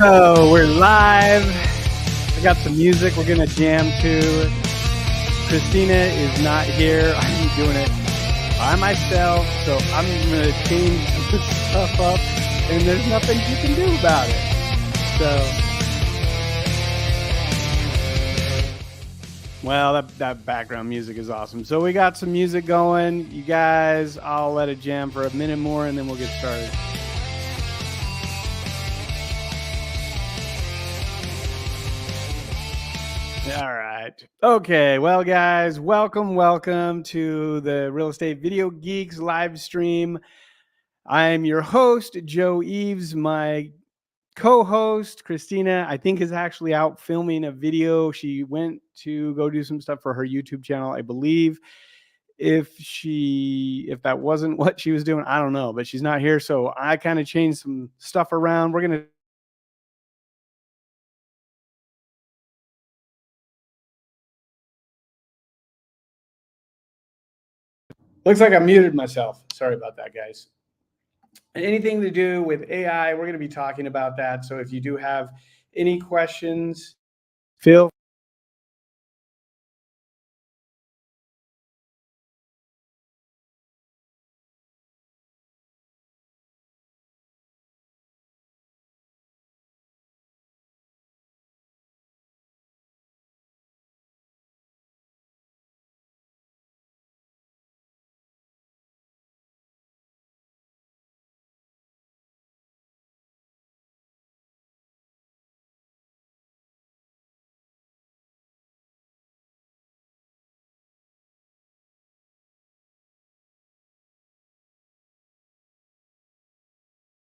So we're live. I got some music we're gonna jam to. Kristina is not here. I'm doing it by myself, so I'm gonna change this stuff up, and there's nothing you can do about it. So, well, that background music is awesome. So we got some music going. You guys, I'll let it jam for a minute more, and then we'll get started. All right. Okay. Well, guys, welcome to the Real Estate Video Geeks live stream. I'm your host, Joe Eves. My co-host, Kristina, I think is actually out filming a video. She went to go do some stuff for her YouTube channel, I believe. If that wasn't what she was doing, I don't know, but she's not here. So I kind of changed some stuff around. We're going to Looks like I muted myself. Sorry about that, guys. Anything to do with AI, we're going to be talking about that. So if you do have any questions, feel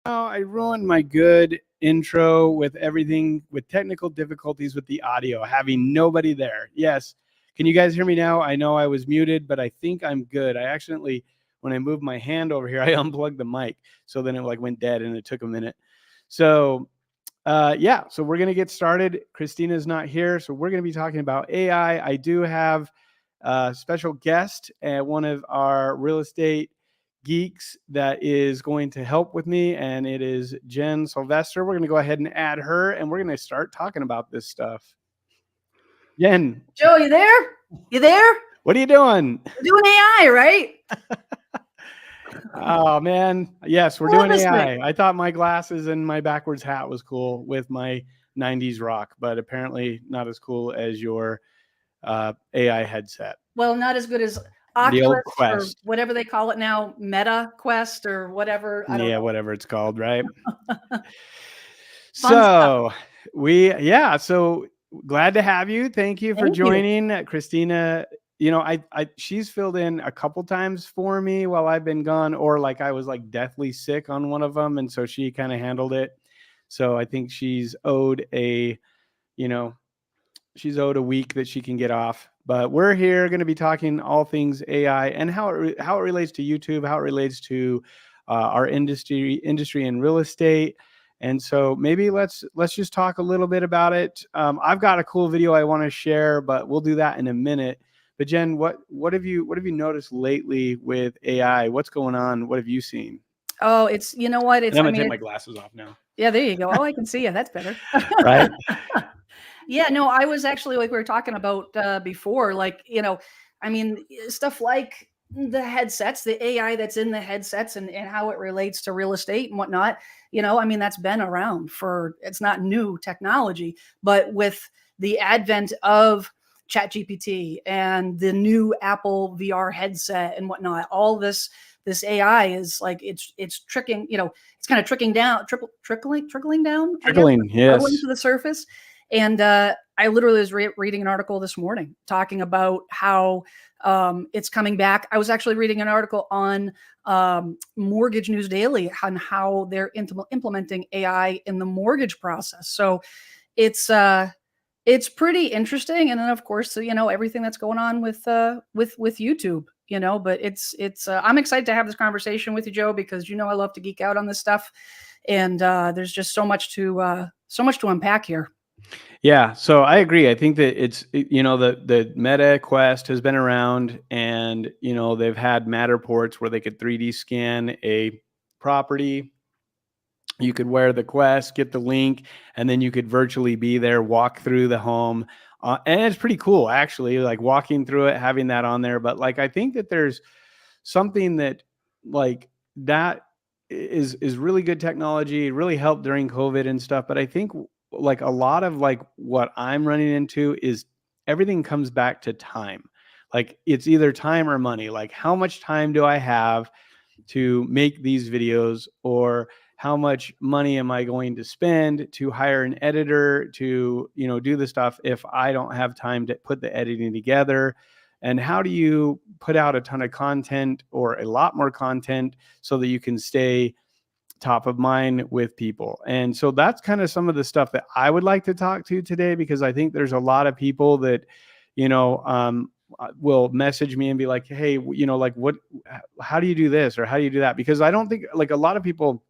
Oh, I ruined my good intro with everything, with technical difficulties with the audio, having nobody there. Yes. Can you guys hear me now? I know I was muted, but I think I'm good. I accidentally, when I moved my hand over here, I unplugged the mic. So then it like went dead and it took a minute. So yeah, so we're going to get started. Kristina's not here. So we're going to be talking about AI. I do have a special guest at one of our real estate geeks that is going to help with me, and it is Jen Sylvester. We're going to go ahead and add her, and we're going to start talking about this stuff. Jen. Joe, you there? You there? What are you doing? We're doing AI, right? Oh, man. Yes, we're doing AI. I thought my glasses and my backwards hat was cool with my 90s rock, but apparently not as cool as your AI headset. Well, not as good as Oculus or whatever they call it now, Meta Quest or whatever. I don't know. Whatever it's called, right? So so glad to have you. Thank you for joining, Kristina. You know, she's filled in a couple times for me while I've been gone, or like I was like deathly sick on one of them, and so she kind of handled it. So I think she's owed a week that she can get off. But we're here going to be talking all things AI and how it relates to YouTube, how it relates to our industry in real estate. And so maybe let's just talk a little bit about it. I've got a cool video I want to share, but we'll do that in a minute. But Jen, what have you noticed lately with AI? What's going on? What have you seen? Oh, it's, you know what? I'm going to take my glasses off now. Yeah, there you go. Oh, I can see you. That's better. Right? Yeah, no, I was actually, like we were talking about before, like, I mean, stuff like the headsets, the AI that's in the headsets and how it relates to real estate and whatnot, I mean, that's been around it's not new technology, but with the advent of ChatGPT and the new Apple VR headset and whatnot, all this AI is like, it's tricking, it's kind of trickling down, yes, to the surface. And I literally was reading an article this morning talking about how it's coming back. I was actually reading an article on Mortgage News Daily on how they're implementing AI in the mortgage process. So it's pretty interesting. And then of course, everything that's going on with YouTube, but it's I'm excited to have this conversation with you, Joe, because I love to geek out on this stuff. And there's just so much to unpack here. Yeah, so I agree. I think that it's, the Meta Quest has been around, and, they've had Matterports where they could 3D scan a property You could wear the Quest, get the link, and then you could virtually be there, walk through the home. And it's pretty cool, actually, like walking through it, having that on there. But like, I think that there's something that like that is really good technology. It really helped during COVID and stuff. But I think like a lot of like what I'm running into is everything comes back to time. Like it's either time or money. Like how much time do I have to make these videos, or how much money am I going to spend to hire an editor to, do the stuff if I don't have time to put the editing together? And how do you put out a ton of content or a lot more content so that you can stay top of mind with people? And so that's kind of some of the stuff that I would like to talk to today, because I think there's a lot of people that, will message me and be like, hey, like how do you do this or how do you do that? Because I don't think, like, a lot of people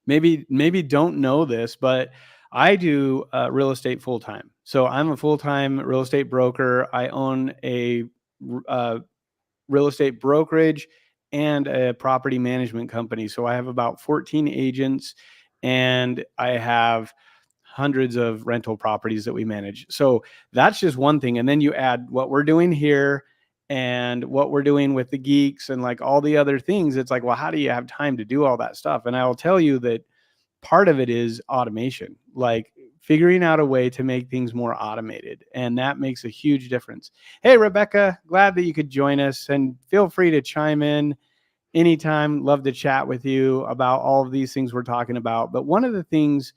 maybe don't know this, but I do real estate full time. So I'm a full time real estate broker. I own a real estate brokerage and a property management company. So I have about 14 agents, and I have hundreds of rental properties that we manage. So that's just one thing. And then you add what we're doing here and what we're doing with the geeks and like all the other things. It's like, well, how do you have time to do all that stuff? And I will tell you that part of it is automation, like figuring out a way to make things more automated. And that makes a huge difference. Hey, Rebecca, glad that you could join us, and feel free to chime in anytime. Love to chat with you about all of these things we're talking about. But one of the things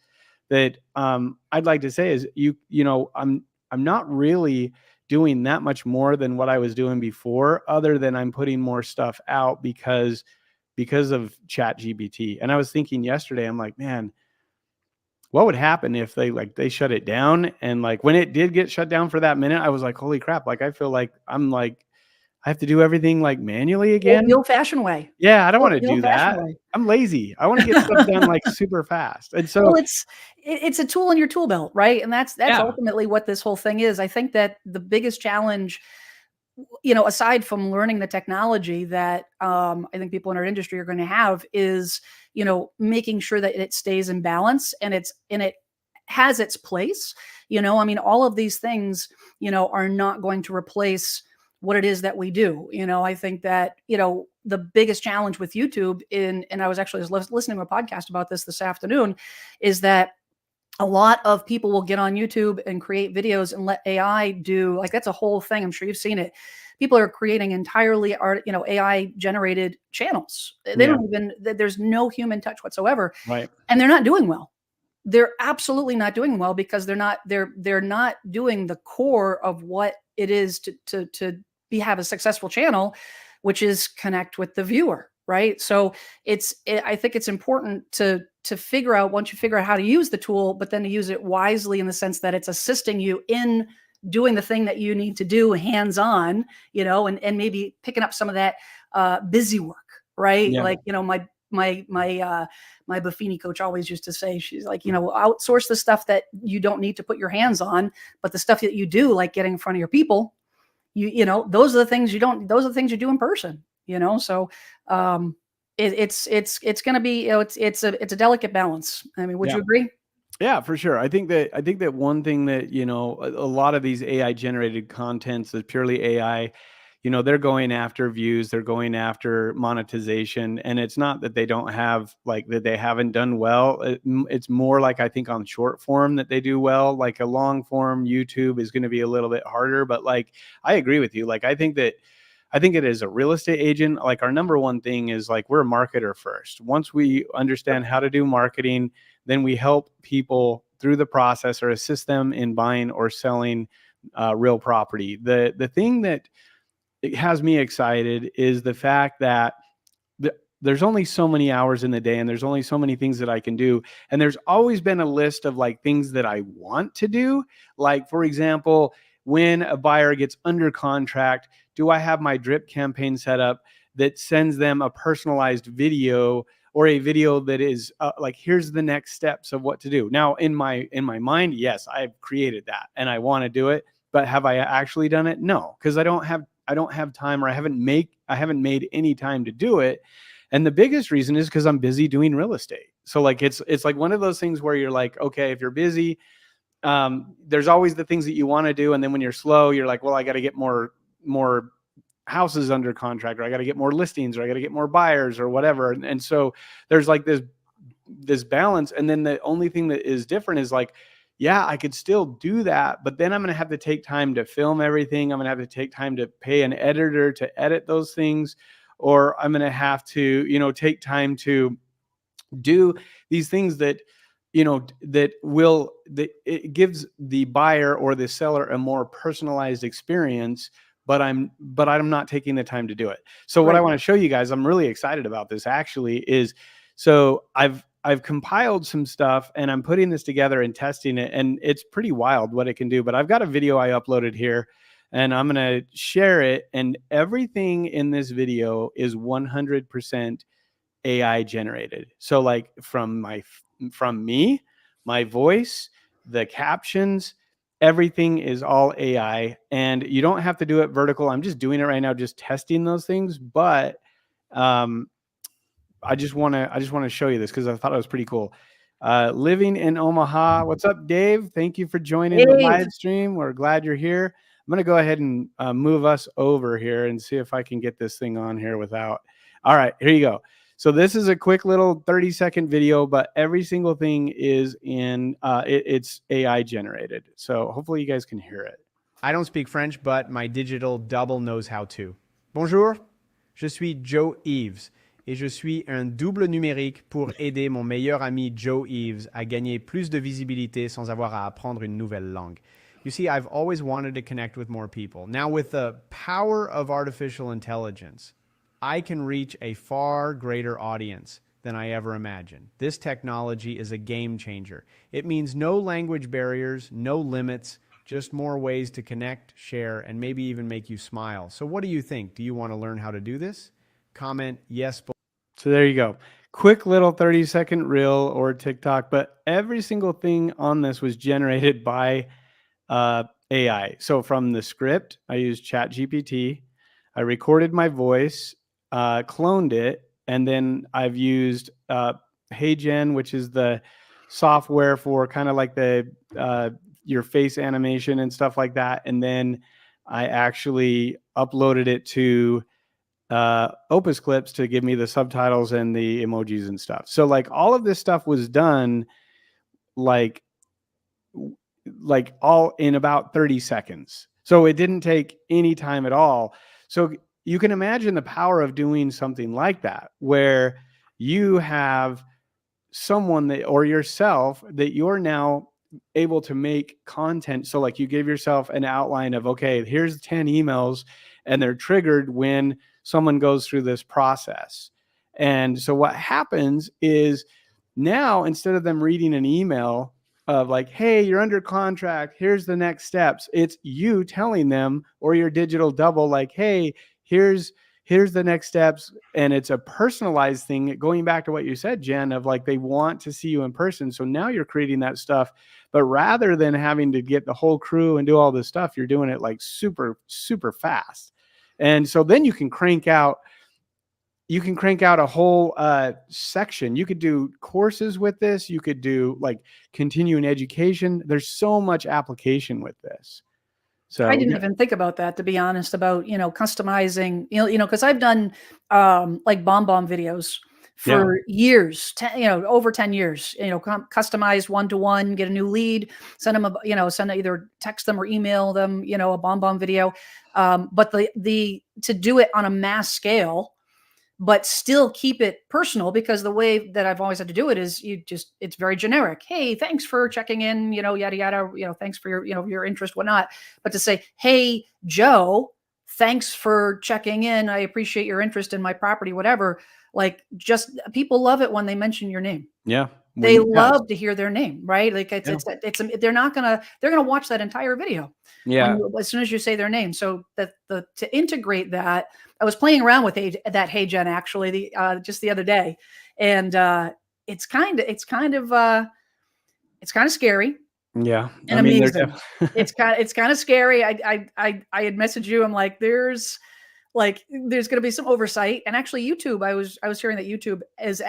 that I'd like to say is I'm not really doing that much more than what I was doing before, other than I'm putting more stuff out because of ChatGPT. And I was thinking yesterday, I'm like, man, what would happen if they shut it down? And like when it did get shut down for that minute, I was like, holy crap, like I feel like I have to do everything like manually again. The old-fashioned way. Yeah, I don't want to The do old-fashioned that. way. I'm lazy. I want to get stuff done like super fast. And so Well, it's a tool in your tool belt, right? And that's yeah, ultimately what this whole thing is. I think that the biggest challenge, aside from learning the technology that I think people in our industry are going to have, is making sure that it stays in balance and it has its place. I mean, all of these things, are not going to replace what it is that we do. I think that the biggest challenge with YouTube, and I was actually listening to a podcast about this afternoon, is that a lot of people will get on YouTube and create videos and let AI do, like, that's a whole thing. I'm sure you've seen it. People are creating entirely AI generated channels. They don't even, there's no human touch whatsoever. right. And they're not doing well. They're absolutely not doing well because they're not doing the core of what it is to have a successful channel, which is connect with the viewer. Right. So I think it's important to figure out, once you figure out how to use the tool, but then to use it wisely in the sense that it's assisting you in doing the thing that you need to do hands-on, and maybe picking up some of that busy work. Right. Yeah. Like, my Buffini coach always used to say, she's like, outsource the stuff that you don't need to put your hands on, but the stuff that you do, like getting in front of your people, those are the things those are the things you do in person. So it's going to be, it's a delicate balance. I mean, would you agree? Yeah, for sure. I think that one thing that, a lot of these AI generated contents is purely AI, they're going after views, they're going after monetization. And it's not that they don't have, like, that they haven't done well. It's more like, I think on short form that they do well. Like a long form YouTube is going to be a little bit harder, but like, I agree with you. Like, I think it is a real estate agent. Like, our number one thing is, like, we're a marketer first. Once we understand how to do marketing, then we help people through the process or assist them in buying or selling real property. The thing that it has me excited is the fact that there's only so many hours in the day, and there's only so many things that I can do. And there's always been a list of like things that I want to do. Like, for example, when a buyer gets under contract, do I have my drip campaign set up that sends them a personalized video, or a video that is like, here's the next steps of what to do. Now, in my mind, yes, I've created that and I want to do it, but have I actually done it? No, because I don't have time, or I haven't made any time to do it. And the biggest reason is because I'm busy doing real estate. So like it's like one of those things where you're like, okay, if you're busy, there's always the things that you want to do, and then when you're slow, you're like, well, I got to get more houses under contract, or I got to get more listings, or I got to get more buyers, or whatever. And so there's like this balance. And then the only thing that is different is like, yeah, I could still do that, but then I'm going to have to take time to film everything. I'm going to have to take time to pay an editor to edit those things, or I'm going to have to, you know, take time to do these things that, you know, that it gives the buyer or the seller a more personalized experience, but I'm not taking the time to do it. So what I want to show you guys, I'm really excited about this actually, is so I've compiled some stuff and I'm putting this together and testing it, and it's pretty wild what it can do. But I've got a video I uploaded here and I'm going to share it, and everything in this video is 100% AI generated. So like from me, my voice, the captions, everything is all AI, and you don't have to do it vertical. I'm just doing it right now, just testing those things. But I just want to show you this because I thought it was pretty cool. Living in Omaha. What's up, Dave? Thank you for joining the live stream. We're glad you're here. I'm going to go ahead and move us over here and see if I can get this thing on here without. All right, here you go. So this is a quick little 30-second video, but every single thing is in, it's AI generated. So hopefully you guys can hear it. I don't speak French, but my digital double knows how to. Bonjour, je suis Joe Eves et je suis un double numérique pour aider mon meilleur ami Joe Eves à gagner plus de visibilité sans avoir à apprendre une nouvelle langue. You see, I've always wanted to connect with more people. Now, with the power of artificial intelligence, I can reach a far greater audience than I ever imagined. This technology is a game changer. It means no language barriers, no limits, just more ways to connect, share, and maybe even make you smile. So what do you think? Do you want to learn how to do this? Comment yes. So there you go. Quick little 30-second reel or TikTok, but every single thing on this was generated by AI. So from the script, I used ChatGPT. I recorded my voice, cloned it, and then I've used HeyGen, which is the software for kind of like the your face animation and stuff like that. And then I actually uploaded it to Opus Clips to give me the subtitles and the emojis and stuff. So like all of this stuff was done like all in about 30 seconds. So it didn't take any time at all. So you can imagine the power of doing something like that, where you have someone that, or yourself, that you're now able to make content. So like you give yourself an outline of, okay, here's 10 emails and they're triggered when someone goes through this process. And so what happens is now, instead of them reading an email of like, hey, you're under contract, here's the next steps, it's you telling them, or your digital double, like, hey, here's the next steps. And it's a personalized thing, going back to what you said, Jen, of like, they want to see you in person. So now you're creating that stuff, but rather than having to get the whole crew and do all this stuff, you're doing it like super, super fast. And so then you can crank out a whole section. You could do courses with this. You could do like continuing education. There's so much application with this. So I didn't even think about that, to be honest, about, you know, customizing, because I've done like bomb videos for years, over 10 years, customize one-to-one, get a new lead, send them either text them or email them, a bomb video. But to do it on a mass scale, but still keep it personal, because the way that I've always had to do it is it's very generic. Hey, thanks for checking in, yada, yada, thanks for your interest, whatnot. But to say, hey, Joe, thanks for checking in. I appreciate your interest in my property, whatever. Like, just people love it when they mention your name. Yeah. They love to hear their name, right? Like they're gonna watch that entire video. Yeah. As soon as you say their name. So to integrate that, I was playing around with that HeyGen actually just the other day, and it's kind of scary. Yeah, and amazing. It's kind of scary. I had messaged you. I'm like, there's Like there's going to be some oversight. And actually YouTube, I was hearing that YouTube is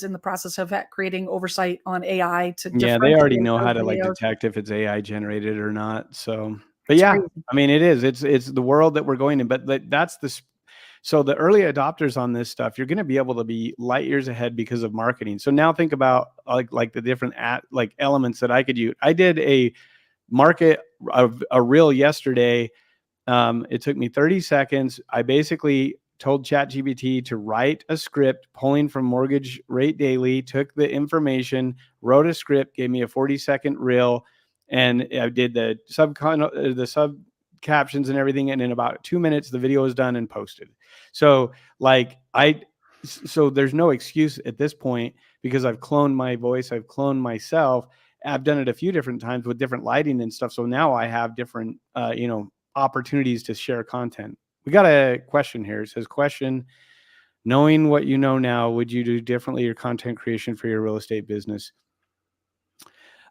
in the process of creating oversight on AI to Yeah, they already differentiate know those how to like videos. detect if it's AI generated or not. So, but It's yeah, crazy. I mean, it is. It's the world that we're going in. But that's the so the early adopters on this stuff, you're going to be able to be light years ahead because of marketing. So now think about like the different like elements that I could use. I did a market a reel yesterday. It took me 30 seconds. I basically told ChatGPT to write a script pulling from Mortgage Rate Daily, took the information, wrote a script, gave me a 40-second reel, and I did the sub captions and everything. And in about 2 minutes, the video was done and posted. So so there's no excuse at this point because I've cloned my voice, I've cloned myself. I've done it a few different times with different lighting and stuff. So now I have different, opportunities to share content. We got a question here. It says, question, knowing what you know now, would you do differently your content creation for your real estate business?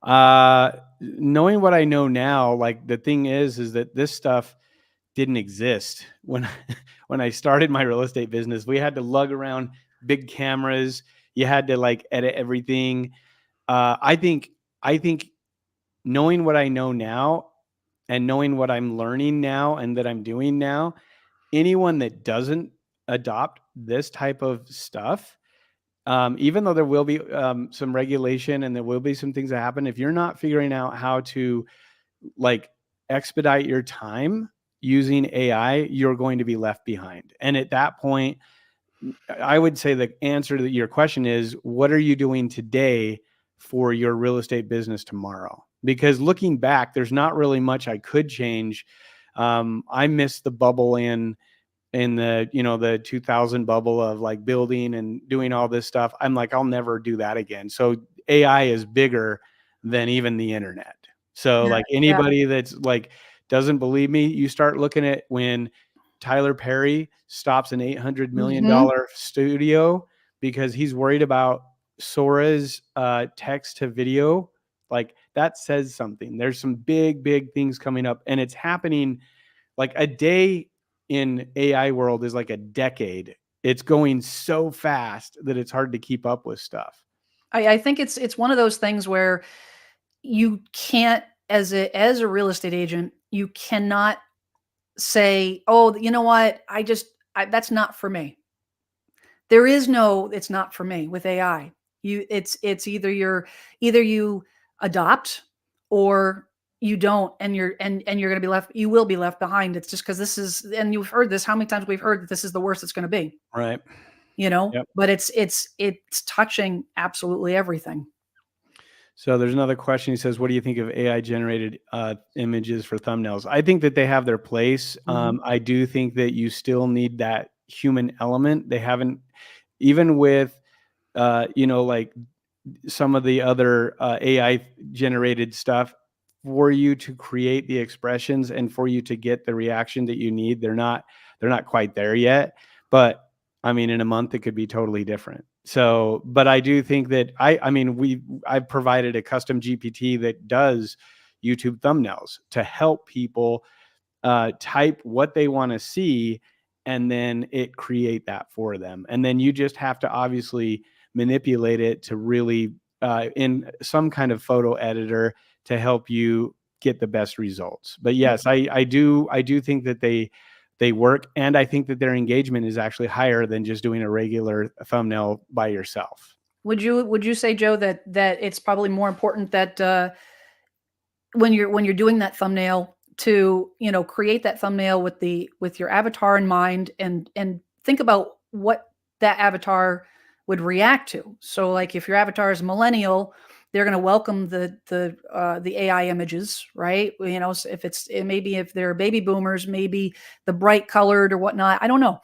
Knowing what I know now, like the thing is that this stuff didn't exist when when I started my real estate business. We had to lug around big cameras. You had to like edit everything. I think knowing what I know now and knowing what I'm learning now and that I'm doing now, anyone that doesn't adopt this type of stuff, even though there will be some regulation and there will be some things that happen, if you're not figuring out how to like expedite your time using AI, you're going to be left behind. And at that point, I would say the answer to your question is, what are you doing today for your real estate business tomorrow? Because looking back, there's not really much I could change. I missed the bubble in the 2000 bubble of like building and doing all this stuff. I'm like, I'll never do that again. So AI is bigger than even the internet. So Yeah, like yeah. anybody that's like doesn't believe me, you start looking at when Tyler Perry stops an $800 million studio because he's worried about Sora's text to video. Like that says something. There's some big things coming up, and it's happening like a day in AI world is like a decade. It's going so fast that it's hard to keep up with stuff. I think it's one of those things where you can't, as a real estate agent, you cannot say, "Oh, you know what? That's not for me." There is no, it's not for me with AI. It's either you adopt or you don't, and you're going to be left. You will be left behind. It's just because this is, and you've heard this. How many times we've heard that this is the worst it's going to be, Right. Yep. But it's touching absolutely everything. So there's another question. He says, what do you think of AI generated images for thumbnails? I think that they have their place. I do think that you still need that human element. They haven't, even with, like some of the other AI generated stuff, for you to create the expressions and for you to get the reaction that you need, they're not quite there yet. But I mean, in a month, it could be totally different. So, but I do think that I've provided a custom GPT that does YouTube thumbnails to help people type what they want to see, and then it create that for them. And then you just have to obviously manipulate it to really in some kind of photo editor to help you get the best results. But yes, I do think that they work, and I think that their engagement is actually higher than just doing a regular thumbnail by yourself. Would you say, Joe, that it's probably more important that when you're doing that thumbnail to create that thumbnail with your avatar in mind, and think about what that avatar would react to? So like if your avatar is millennial, they're going to welcome the AI images, right? So maybe if they're baby boomers, maybe the bright colored or whatnot. I don't know,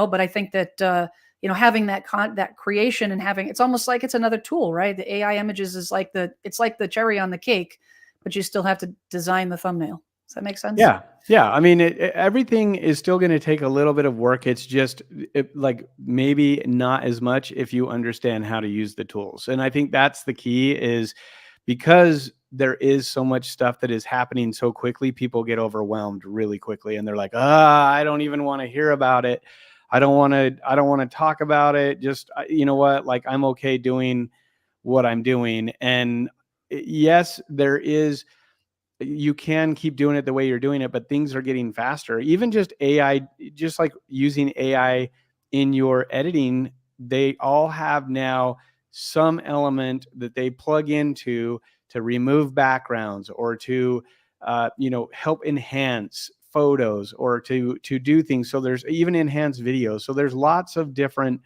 but I think that having that creation and having, it's almost like it's another tool, right? The AI images is like it's like the cherry on the cake, but you still have to design the thumbnail. Does that make sense? Yeah. I mean, everything is still going to take a little bit of work. It's just like maybe not as much if you understand how to use the tools. And I think that's the key, is because there is so much stuff that is happening so quickly, people get overwhelmed really quickly, and they're like, I don't even want to hear about it. I don't want to talk about it. Just, you know what, like, I'm okay doing what I'm doing. And yes, you can keep doing it the way you're doing it, but things are getting faster. Even just AI, just like using AI in your editing, they all have now some element that they plug into to remove backgrounds, or to help enhance photos, or to do things. So there's even enhanced videos. So there's lots of different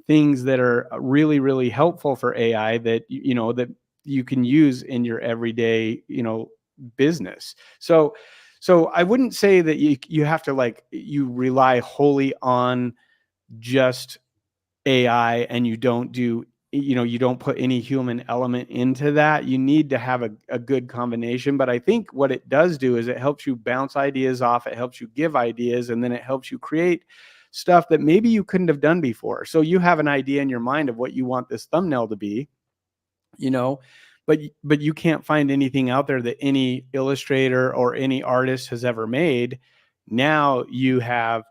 things that are really, really helpful for AI that that you can use in your everyday business. So I wouldn't say that you have to, you rely wholly on just AI, and you don't put any human element into that. You need to have a good combination. But I think what it does do is it helps you bounce ideas off, it helps you give ideas, and then it helps you create stuff that maybe you couldn't have done before. So you have an idea in your mind of what you want this thumbnail to be, but you can't find anything out there that any illustrator or any artist has ever made. Now you have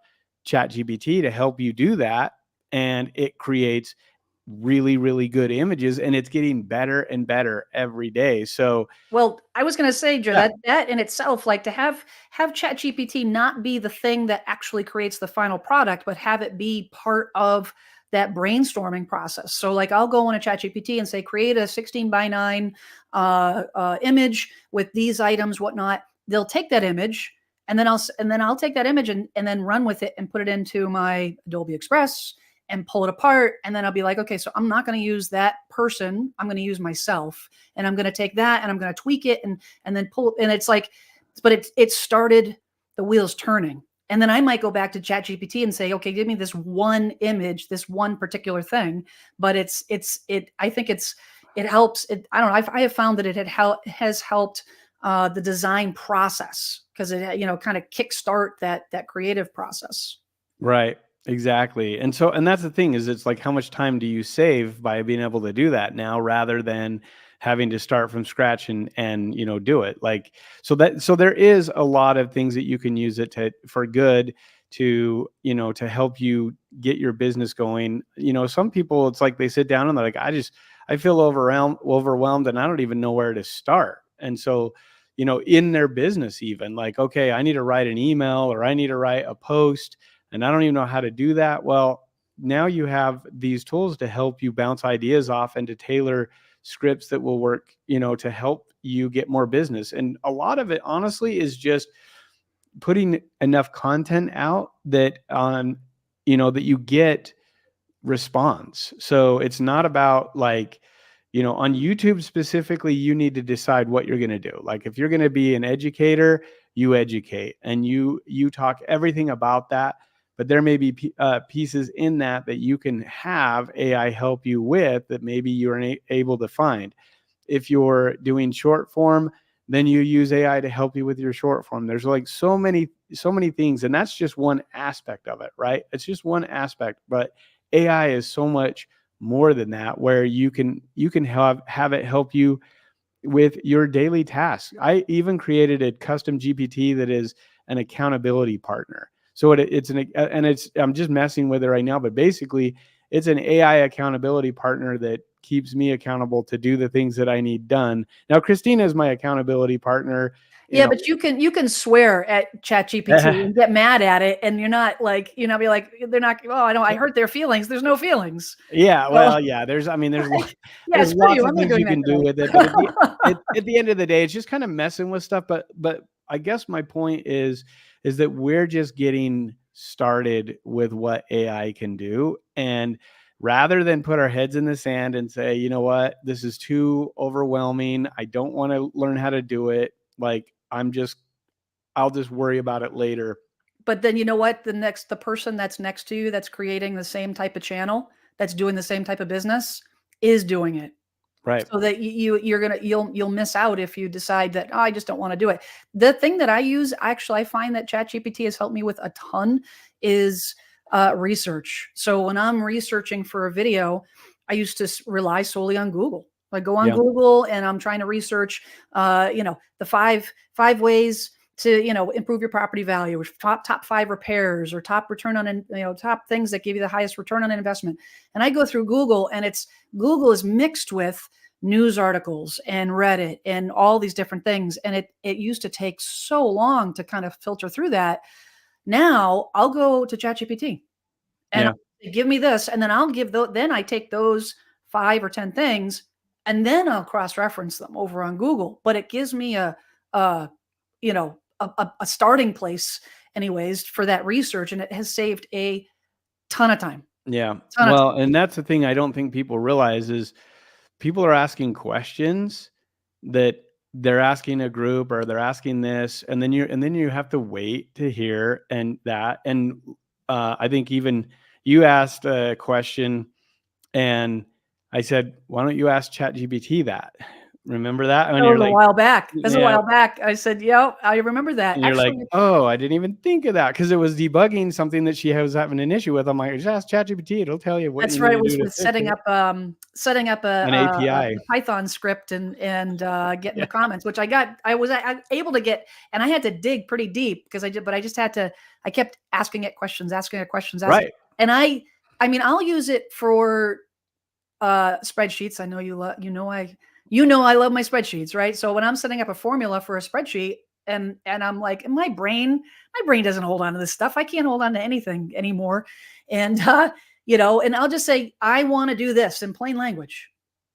ChatGPT to help you do that, and it creates really, really good images, and it's getting better and better every day. So, well, I was going to say, Joe, yeah, that in itself, like to have ChatGPT not be the thing that actually creates the final product, but have it be part of that brainstorming process. So like I'll go on a ChatGPT and say, create a 16:9 image with these items, whatnot. They'll take that image, and then I'll take that image and then run with it and put it into my Adobe Express and pull it apart. And then I'll be like, okay, so I'm not going to use that person. I'm going to use myself, and I'm going to take that and I'm going to tweak it and then pull. And it's like, but it started the wheels turning. And then I might go back to ChatGPT and say, okay, give me this one image, this one particular thing. But I think it helps. I don't know. I have found that it has helped the design process, because it, kind of kickstart that creative process. right. Exactly. And that's the thing, is it's like, how much time do you save by being able to do that now, rather than having to start from scratch and do it. So there is a lot of things that you can use it for good, to to help you get your business going. Some people, it's like they sit down and they're like, I feel overwhelmed and I don't even know where to start. And so in their business, even like, okay, I need to write an email, or I need to write a post, and I don't even know how to do that. Well, now you have these tools to help you bounce ideas off and to tailor scripts that will work, to help you get more business. And a lot of it, honestly, is just putting enough content out that that you get response. So it's not about, like, on YouTube specifically, you need to decide what you're going to do. Like, if you're going to be an educator, you educate and you talk everything about that. But there may be pieces in that you can have AI help you with, that maybe you're able to find. If you're doing short form, then you use AI to help you with your short form. There's like so many things, and that's just one aspect of it, right? It's just one aspect, but AI is so much more than that, where you can have it help you with your daily tasks. I even created a custom GPT that is an accountability partner. So I'm just messing with it right now, but basically it's an AI accountability partner that keeps me accountable to do the things that I need done. Now, Kristina is my accountability partner. Yeah, but you can swear at ChatGPT and get mad at it, and you're not like, be like, they're not, oh, I hurt their feelings. There's no feelings. Yeah, Well, well, yeah, there's yeah, there's screw lots you. of I'm not things doing you that can do today. with it, but at the end of the day, it's just kind of messing with stuff. But I guess my point is that we're just getting started with what AI can do. And rather than put our heads in the sand and say, you know what, this is too overwhelming, I don't want to learn how to do it, like, I'll just worry about it later. But then you know what? The person that's next to you, that's creating the same type of channel, that's doing the same type of business, is doing it. Right. So that you'll miss out if you decide that, oh, I just don't want to do it. The thing that I use, actually, I find that ChatGPT has helped me with a ton, is research. So when I'm researching for a video, I used to rely solely on Google. I go on Yeah. Google and I'm trying to research, the five ways to, improve your property value, or top 5 repairs, or top return on, top things that give you the highest return on investment. And I go through Google, and Google is mixed with news articles and Reddit and all these different things. And it used to take so long to kind of filter through that. Now I'll go to ChatGPT and Yeah. I'll say, give me this, and then I'll then I take those 5 or 10 things, and then I'll cross-reference them over on Google. But it gives me a starting place anyways for that research, and it has saved a ton of time. Yeah. Ton of Well, and that's the thing I don't think people realize is people are asking questions that they're asking a group, or they're asking this, and then you have to wait to hear and that. And I think even you asked a question, and I said, "Why don't you ask ChatGPT that?" Remember that? And That you're was a like, while back. That's a yeah. while back. I said, yeah, I remember that. And you're like, Actually, "Oh, I didn't even think of that," because it was debugging something that she was having an issue with. I'm like, "Just ask ChatGPT; it'll tell you what that's you right. need It to was do to with fix setting it." up An API. a Python script and getting the comments, which I was able to get, and I had to dig pretty deep because I just had to. I kept asking it questions, Right. and I mean, I'll use it for spreadsheets. I know I love my spreadsheets, right? So when I'm setting up a formula for a spreadsheet, and I'm like, my brain doesn't hold on to this stuff. I can't hold on to anything anymore. And and I'll just say, I want to do this in plain language.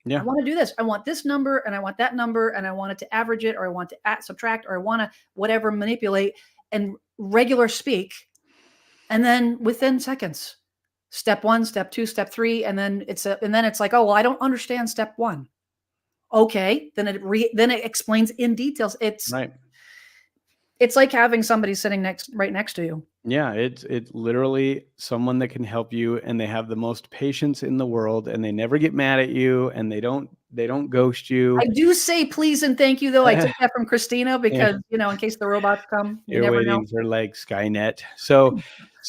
I Yeah. want to do this. I want this number, and I want that number, and I want it to average it, or I want to add, subtract, or I want to whatever, manipulate, and regular speak. And then within seconds, step 1, step 2, step 3, and then it's like, oh, well, I don't understand step 1. Okay, then it explains in details. Right. It's like having somebody sitting right next to you. Yeah, it's literally someone that can help you, and they have the most patience in the world, and they never get mad at you, and they don't ghost you. I do say please and thank you, though. I took that from Kristina Yeah. because, in case the robots come, you You're never know. waiting for like Skynet. So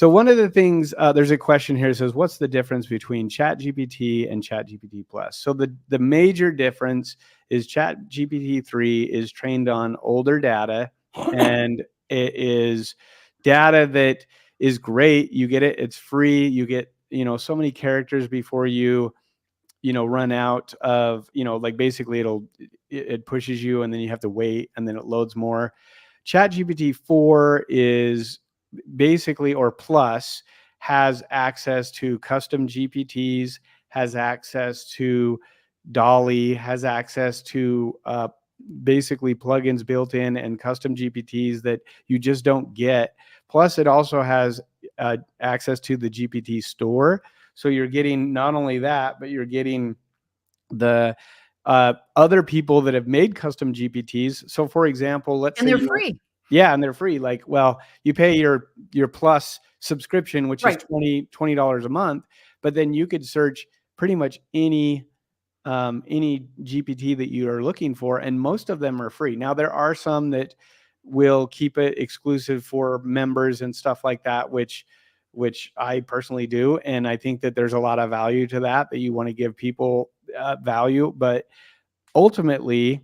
one of the things, there's a question here that says, what's the difference between ChatGPT and ChatGPT Plus? So the major difference is ChatGPT 3 is trained on older data, and it is data that is great. You get it, it's free. You get, so many characters before you run out of, like basically it pushes you, and then you have to wait, and then it loads more. ChatGPT 4 is basically, or plus, has access to custom GPTs, has access to Dolly, has access to basically plugins built in and custom GPTs that you just don't get. Plus, it also has access to the GPT store. So you're getting not only that, but you're getting the other people that have made custom GPTs. So, for example, let's And say they're you free. yeah, and they're free. Like, well, you pay your plus subscription, which is Right. $20 a month, but then you could search pretty much any GPT that you are looking for, and most of them are free. Now, there are some that will keep it exclusive for members and stuff like that, which I personally do, and I think that there's a lot of value to that you want to give people value. But ultimately,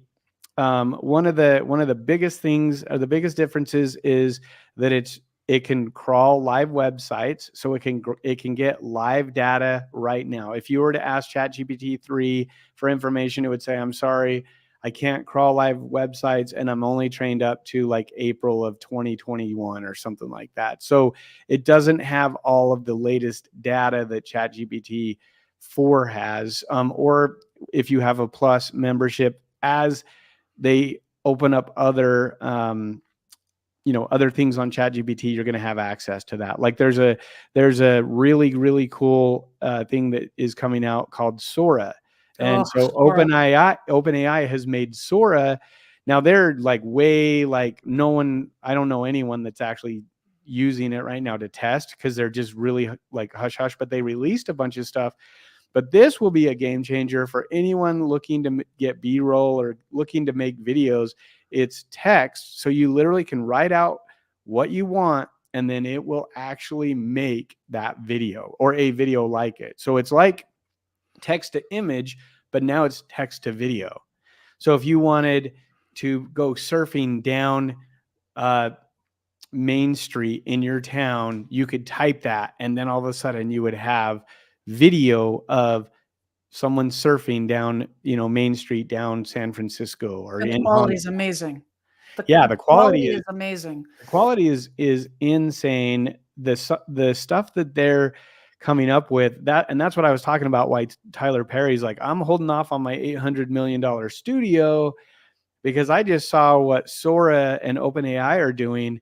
one of the biggest things, or the biggest differences, is that it can crawl live websites, so it can get live data right now. If you were to ask ChatGPT 3 for information, it would say, "I'm sorry, I can't crawl live websites, and I'm only trained up to like April of 2021," or something like that. So it doesn't have all of the latest data that ChatGPT 4 has. Or if you have a Plus membership, as they open up other other things on ChatGPT, you're going to have access to that. Like there's a really, really cool thing that is coming out called Sora. And Oh, so Sora. OpenAI has made Sora. Now they're like way, like I don't know anyone that's actually using it right now to test, because they're just really like hush hush, but they released a bunch of stuff. But this will be a game changer for anyone looking to get B-roll or looking to make videos. It's text, so you literally can write out what you want, and then it will actually make that video or a video like it. So it's like text to image, but now it's text to video. So if you wanted to go surfing down Main Street in your town, you could type that, and then all of a sudden you would have video of someone surfing down, Main Street down San Francisco or The in quality Hong. is amazing. Yeah, the quality is amazing. The quality is insane. The stuff that they're coming up with, and that's what I was talking about. Why Tyler Perry's like, I'm holding off on my $800 million studio because I just saw what Sora and OpenAI are doing,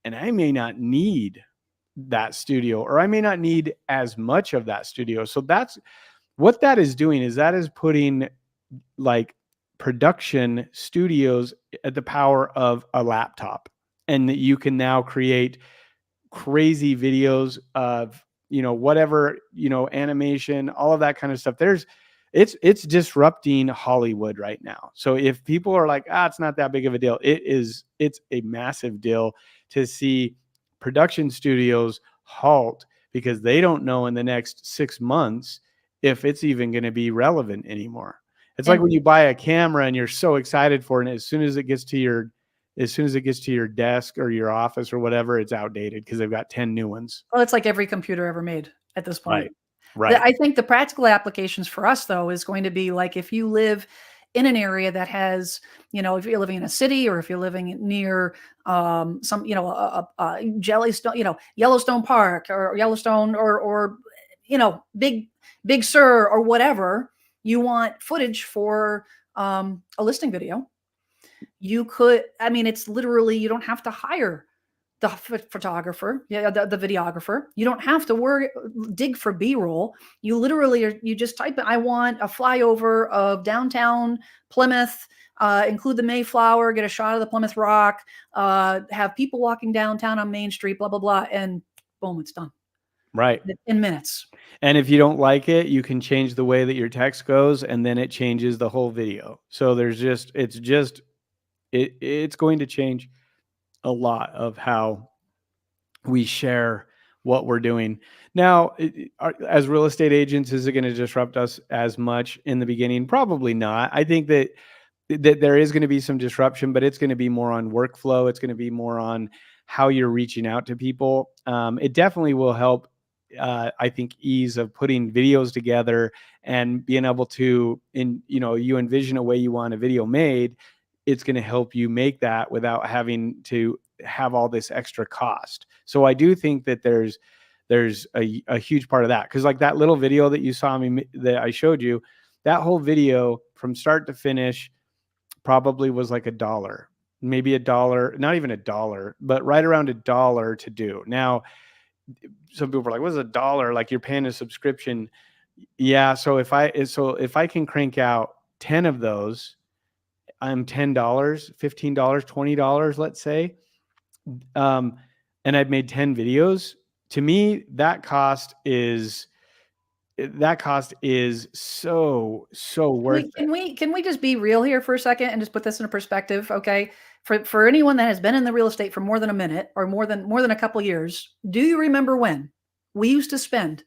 and I may not need that studio, or I may not need as much of that studio. So that's what that is doing, is that is putting like production studios at the power of a laptop, and that you can now create crazy videos of, whatever, animation, all of that kind of stuff. It's disrupting Hollywood right now. So if people are like, it's not that big of a deal, it's a massive deal to see production studios halt because they don't know in the next 6 months if it's even going to be relevant anymore. It's like when you buy a camera and you're so excited for it, and as soon as it gets to your desk or your office or whatever, it's outdated because they've got 10 new ones. Well, it's like every computer ever made at this point. Right. I think the practical applications for us, though, is going to be like if you live in an area that has, if you're living in a city or if you're living near some, Yellowstone Park or Yellowstone or Big Sur or whatever, you want footage for a listing video. You could, it's literally, you don't have to hire the photographer, the videographer. You don't have to dig for B-roll. You literally you just type in, I want a flyover of downtown Plymouth, include the Mayflower, get a shot of the Plymouth Rock, have people walking downtown on Main Street, blah, blah, blah. And boom, it's done. Right. In minutes. And if you don't like it, you can change the way that your text goes, and then it changes the whole video. So it's going to change a lot of how we share what we're doing. Now, as real estate agents, is it going to disrupt us as much in the beginning? Probably not. I think that there is going to be some disruption, but it's going to be more on workflow. It's going to be more on how you're reaching out to people. It definitely will help, I think, ease of putting videos together and being able to, you envision a way you want a video made. It's going to help you make that without having to have all this extra cost. So I do think that there's a huge part of that, because like that little video that you saw me, that I showed you, that whole video from start to finish probably was like $1, maybe $1, not even $1, but right around $1 to do. Now, some people are like, what's $1? Like, you're paying a subscription. Yeah. So if I can crank out 10 of those, I'm $10, $15, $20, let's say. And I've made 10 videos. To me, that cost is so worth it. Can we just be real here for a second and just put this in a perspective? Okay. For anyone that has been in the real estate for more than a minute or more than a couple of years, do you remember when we used to spend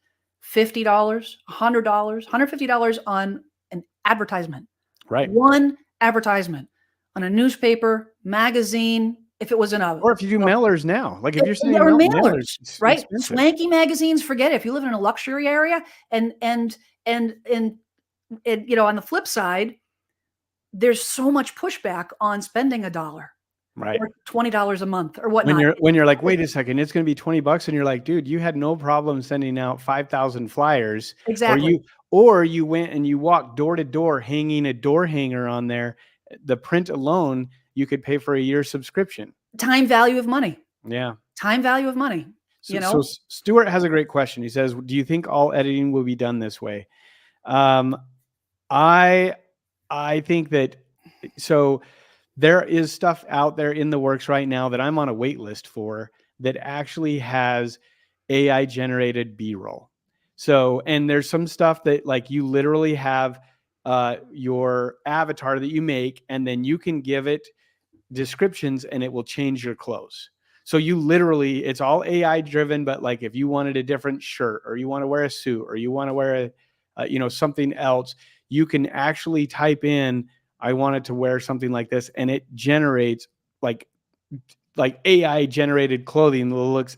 $50, $100, $150 on an advertisement? Right. One advertisement on a newspaper, magazine, if it was or if you do mailers now, like if you're saying mailers, right? Expensive. Swanky magazines, forget it. If you live in a luxury area, and on the flip side, there's so much pushback on spending $1, right, or $20 a month, or whatnot. When you're like, wait a second, it's going to be $20, and you're like, dude, you had no problem sending out 5,000 flyers, exactly. Or you went and you walked door to door, hanging a door hanger on there. The print alone, you could pay for a year's subscription. Time value of money. Yeah. Time value of money. So Stuart has a great question. He says, do you think all editing will be done this way? I think that, so there is stuff out there in the works right now that I'm on a wait list for that actually has AI generated B-roll. So, and there's some stuff that like you literally have your avatar that you make, and then you can give it descriptions and it will change your clothes. So you literally, it's all AI driven, but like if you wanted a different shirt, or you want to wear a suit, or you want to wear something else, you can actually type in, I wanted to wear something like this, and it generates like AI generated clothing that looks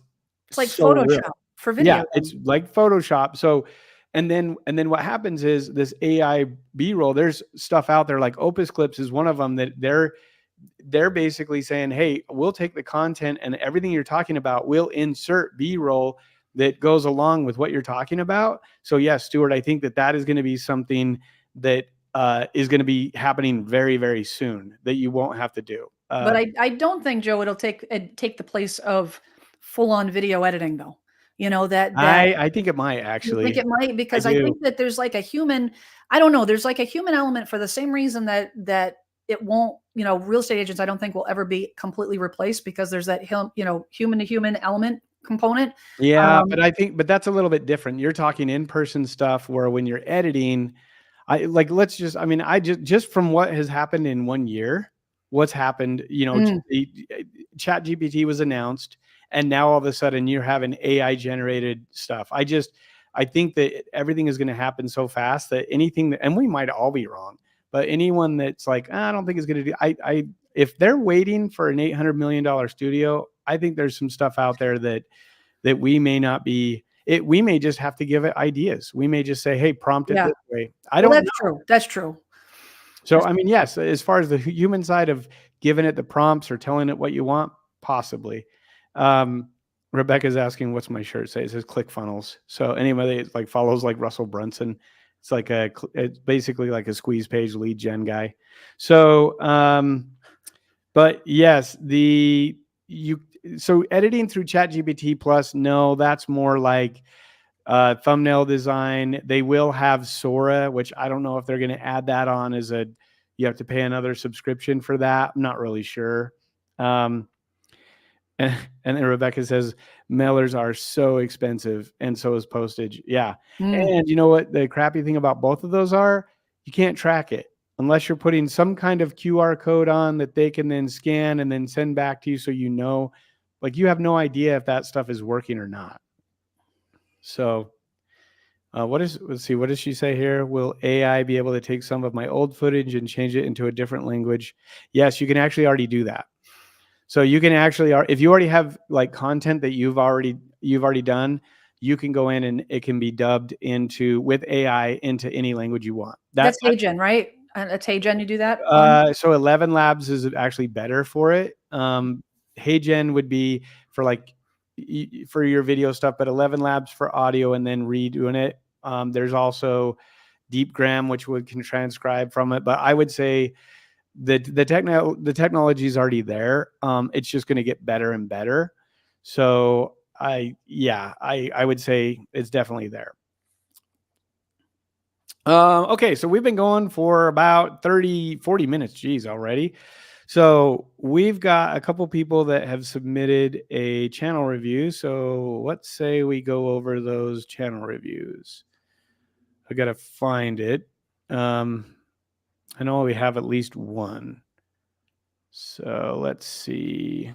It's like so real. Photoshop for Yeah, video. it's like Photoshop. So, and then what happens is this AI B-roll, there's stuff out there like Opus Clips is one of them that they're basically saying, hey, we'll take the content and everything you're talking about, we'll insert B-roll that goes along with what you're talking about. So yes, Stuart, I think that is going to be something that is going to be happening very, very soon that you won't have to do. But I don't think, Joe, it'll take the place of full-on video editing, though. You know, that I think it might you actually. think it might, because I do. think that there's like a human, I don't know, there's like a human element for the same reason that it won't, you know, real estate agents I don't think will ever be completely replaced, because there's that human to human element component. Yeah, Um, but that's a little bit different. You're talking in-person stuff where when you're editing, I mean, I just from what has happened in 1 year, what's happened, you know, Mm. Chat GPT was announced, and now all of a sudden you're having AI generated stuff. I think that everything is going to happen so fast that anything that, and we might all be wrong, but anyone that's like, I don't think it's going to do, if they're waiting for an $800 million studio, I think there's some stuff out there that we may not be. We may just have to give it ideas. We may just say, hey, prompt it Yeah. this way. I Well, don't that's true. That's true. So, I mean, yes, as far as the human side of giving it the prompts or telling it what you want, possibly. Rebecca's asking, what's my shirt say? It says ClickFunnels. So anybody that like follows like Russell Brunson, it's basically like a squeeze page lead gen guy. So, but yes, so editing through ChatGPT Plus, no, that's more like thumbnail design. They will have Sora, which I don't know if they're going to add that on as you have to pay another subscription for that. I'm not really sure. And then Rebecca says mailers are so expensive, and so is postage. Yeah. Mm. And you know what the crappy thing about both of those are? You can't track it unless you're putting some kind of QR code on that they can then scan and then send back to you. So, you know, like you have no idea if that stuff is working or not. So let's see, what does she say here? Will AI be able to take some of my old footage and change it into a different language? Yes, you can actually already do that. So you can actually, if you already have like content that you've already done, you can go in and it can be dubbed with AI into any language you want. That's HeyGen, right? That's HeyGen. You do that on? So 11 Labs is actually better for it. HeyGen would be for like for your video stuff, but 11 Labs for audio and then redoing it. There's also DeepGram, which can transcribe from it. But I would say that the technology is already there. It's just going to get better and better. So I would say it's definitely there. Okay, so we've been going for about 40 minutes, geez, already. So we've got a couple people that have submitted a channel review. So let's say we go over those channel reviews. I got to find it. I know we have at least one. So let's see.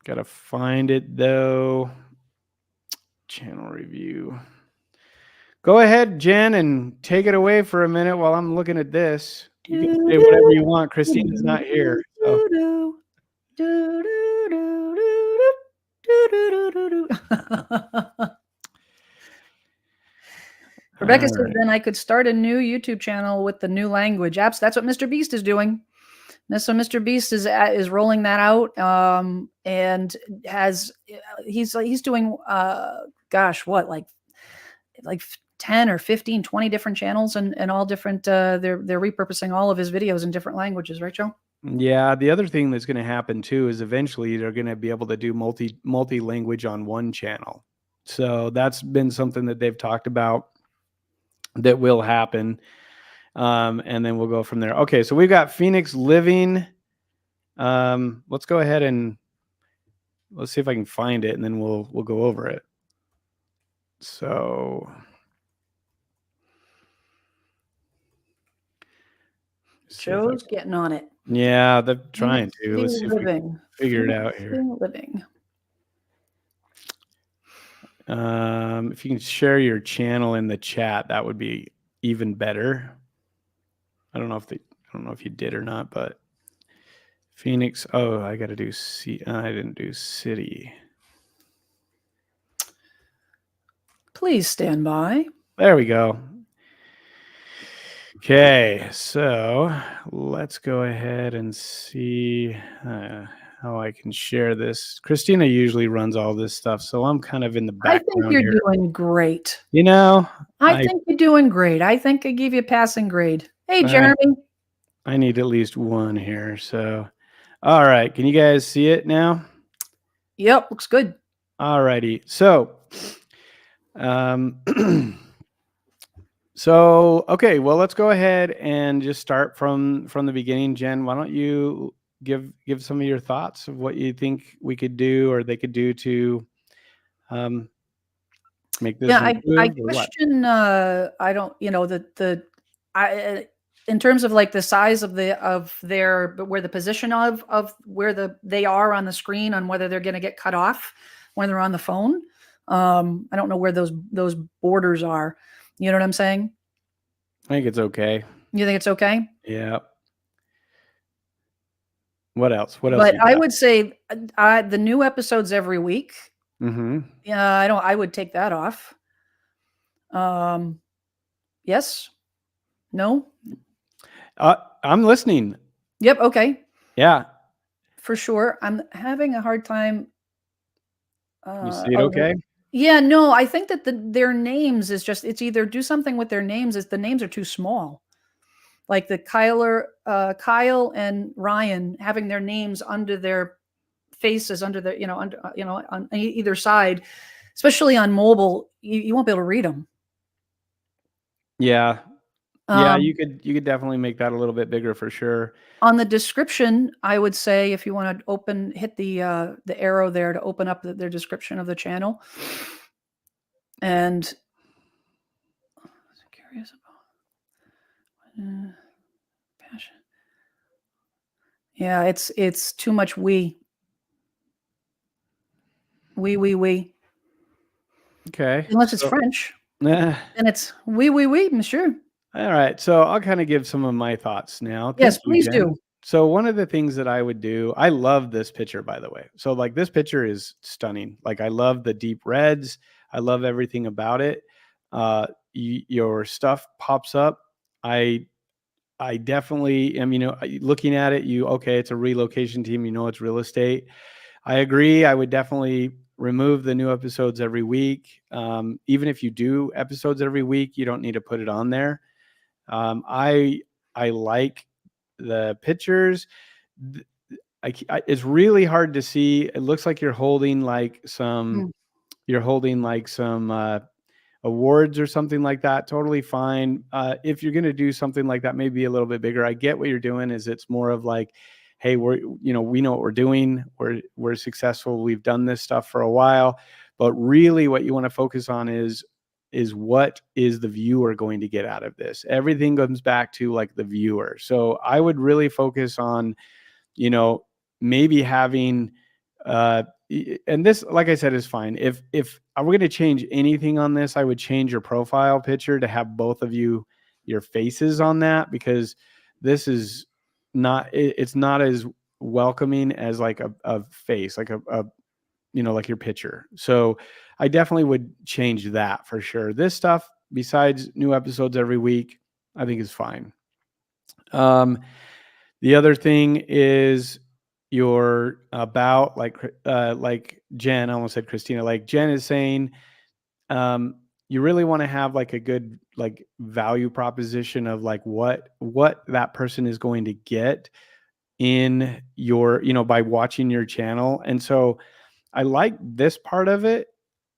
Got to find it though. Channel review. Go ahead, Jen, and take it away for a minute while I'm looking at this. You can say whatever you want. Kristina's not here. So. Rebecca says, then I could start a new YouTube channel with the new language apps. That's what Mr. Beast is doing. So Mr. Beast is rolling that out, and he's doing gosh, what, like 10 or 15, 20 different channels, and all different. They're repurposing all of his videos in different languages, right, Joe? Yeah, the other thing that's going to happen too is eventually they're going to be able to do multi-language on one channel. So that's been something that they've talked about that will happen. And then we'll go from there. Okay, so we've got Phoenix Living. Let's go ahead and let's see if I can find it, and then we'll go over it. So Joe's getting on it. Yeah, they're trying to. Let's see if we Living. figure it out here. Living. If you can share your channel in the chat, that would be even better. I don't know if you did or not, but Phoenix. Oh, I got to do I didn't do city. Please stand by. There we go. Okay, so let's go ahead and see how I can share this. Kristina usually runs all this stuff, so I'm kind of in the I think background you're here. doing great. You know, I think you're doing great. I think I give you a passing grade. Hey, Jeremy. I need at least one here. So, all right, can you guys see it now? Yep, looks good. All righty. So, so okay, well, let's go ahead and just start from the beginning. Jen, why don't you give some of your thoughts of what you think we could do or they could do to make this Yeah, I improved or what? question. I don't. In terms of like the size of but where the position of where they are on the screen, on whether they're going to get cut off when they're on the phone. I don't know where those borders are. You know what I'm saying? I think it's okay. You think it's okay? Yeah. What else? What else? But I would say the new episodes every week. Mm-hmm. Yeah, I would take that off. Yes. No. I'm listening. Yep. Okay. Yeah. For sure. I'm having a hard time. You see it okay? Yeah, no, I think that their names is just, it's either do something with their names, is the names are too small. Like the Kyle and Ryan having their names under their faces, under their, on either side, especially on mobile, you won't be able to read them. Yeah. Yeah, you could definitely make that a little bit bigger for sure. On the description, I would say if you want to hit the arrow there to open up their description of the channel. And I'm curious about passion. Yeah, it's too much we. Okay. Unless it's French. Nah. Then it's oui, monsieur. All right. So I'll kind of give some of my thoughts now. Yes, Thank you, please Jen. do. So one of the things that I would do, I love this picture, by the way. So like this picture is stunning. Like I love the deep reds. I love everything about it. Your stuff pops up. I definitely am, looking at it, okay, it's a relocation team, it's real estate. I agree. I would definitely remove the new episodes every week. Even if you do episodes every week, you don't need to put it on there. I like the pictures. It's really hard to see. It looks like you're holding like some awards or something like that. Totally fine. If you're going to do something like that, maybe a little bit bigger. I get what you're doing. It's more of like, hey, we know what we're doing. We're successful. We've done this stuff for a while, but really what you want to focus on is what is the viewer going to get out of this? Everything comes back to like the viewer. So I would really focus on, maybe having, and this, like I said, is fine. If I were going to change anything on this, I would change your profile picture to have both of your faces on that, because this is it's not as welcoming as like a face, like like your picture. So I definitely would change that for sure. This stuff, besides new episodes every week, I think is fine. The other thing is your about like Jen, I almost said Kristina, like Jen is saying, you really want to have like a good like value proposition of like what that person is going to get in your, by watching your channel. And so I like this part of it.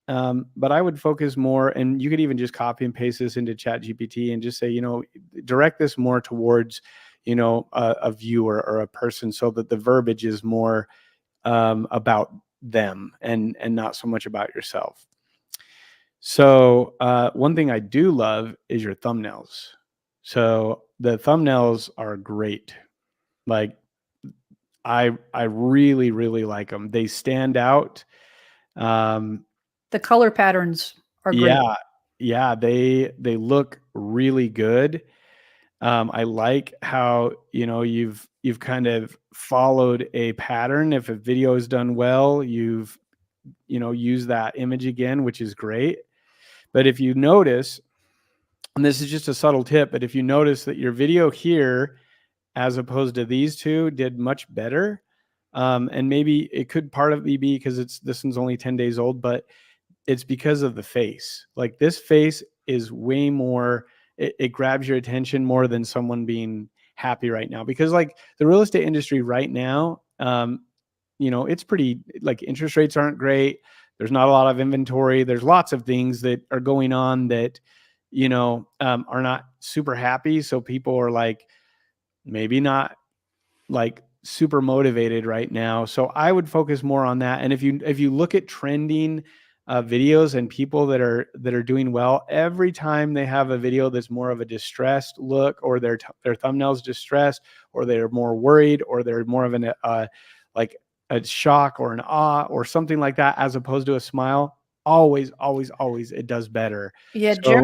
But I would focus more, and you could even just copy and paste this into ChatGPT and just say, direct this more towards, a viewer or a person, so that the verbiage is more about them and not so much about yourself. So one thing I do love is your thumbnails. So the thumbnails are great. Like I really, really like them. They stand out. The color patterns are great. Yeah, they look really good. I like how, you've kind of followed a pattern. If a video is done well, you've, used that image again, which is great. But if you notice, and this is just a subtle tip, but if you notice that your video here, as opposed to these two, did much better, and maybe it could partly be because this one's only 10 days old, but it's because of the face. Like, this face is way more, it grabs your attention more than someone being happy right now. Because like the real estate industry right now, it's pretty, like, interest rates aren't great. There's not a lot of inventory. There's lots of things that are going on that, are not super happy. So people are like, maybe not like super motivated right now. So I would focus more on that. And if you look at trending videos and people that are doing well, every time they have a video that's more of a distressed look, or their thumbnail's distressed, or they're more worried, or they're more of an like a shock or an awe or something like that, as opposed to a smile, always it does better. Yeah, So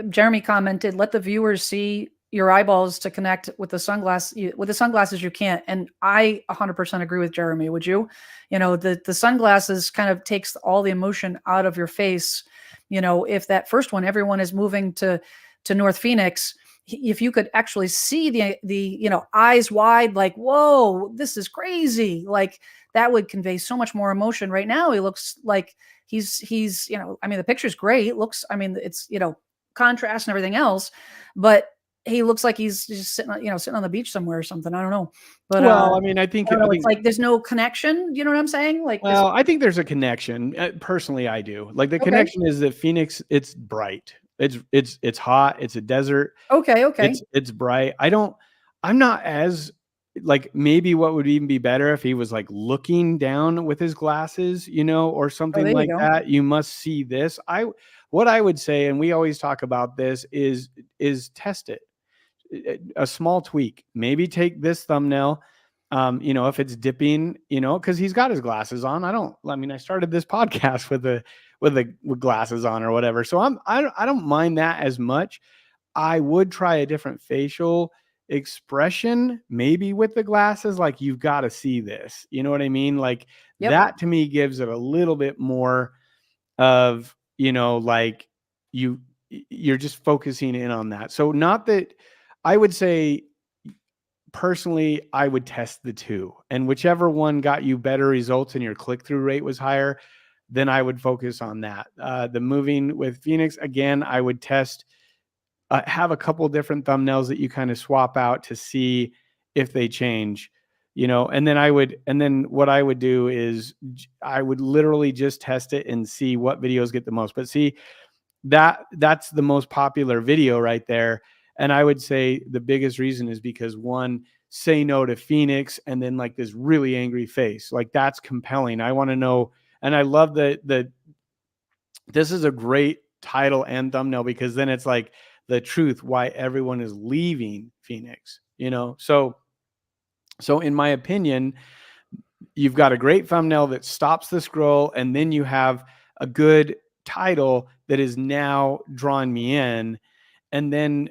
Jeremy commented, let the viewers see your eyeballs to connect with the sunglasses you can't. And I 100% agree with Jeremy. Would you? The sunglasses kind of takes all the emotion out of your face. If that first one, everyone is moving to North Phoenix, if you could actually see the eyes wide, like, whoa, this is crazy, like, that would convey so much more emotion. Right now he looks like he's I mean, the picture's great. It looks, I mean, it's contrast and everything else, but he looks like he's just sitting on the beach somewhere or something. I don't know. But well, I mean, I think it's like there's no connection. You know what I'm saying? Like, well, I think there's a connection. Personally, I do. Like, the okay. connection is that Phoenix, it's bright. It's hot. It's a desert. Okay. It's bright. I'm not as, like, maybe what would even be better if he was like looking down with his glasses, or something there you like go. that. You must see this. What I would say, and we always talk about this, is test it. A small tweak. Maybe take this thumbnail. If it's dipping, because he's got his glasses on. I started this podcast with glasses on or whatever. So I don't mind that as much. I would try a different facial expression, maybe with the glasses. Like, you've got to see this. You know what I mean? Like, Yep. that to me gives it a little bit more of, like, you're just focusing in on that. So, not that I would say, personally, I would test the two, and whichever one got you better results and your click-through rate was higher, then I would focus on that. The moving with Phoenix, again, I would test, have a couple different thumbnails that you kind of swap out to see if they change, and then what I would do is I would literally just test it and see what videos get the most. But see, that's the most popular video right there. And I would say the biggest reason is because, one, say no to Phoenix, and then like this really angry face. Like, that's compelling. I want to know. And I love this is a great title and thumbnail, because then it's like the truth why everyone is leaving Phoenix, So in my opinion, you've got a great thumbnail that stops the scroll, and then you have a good title that is now drawing me in. And then,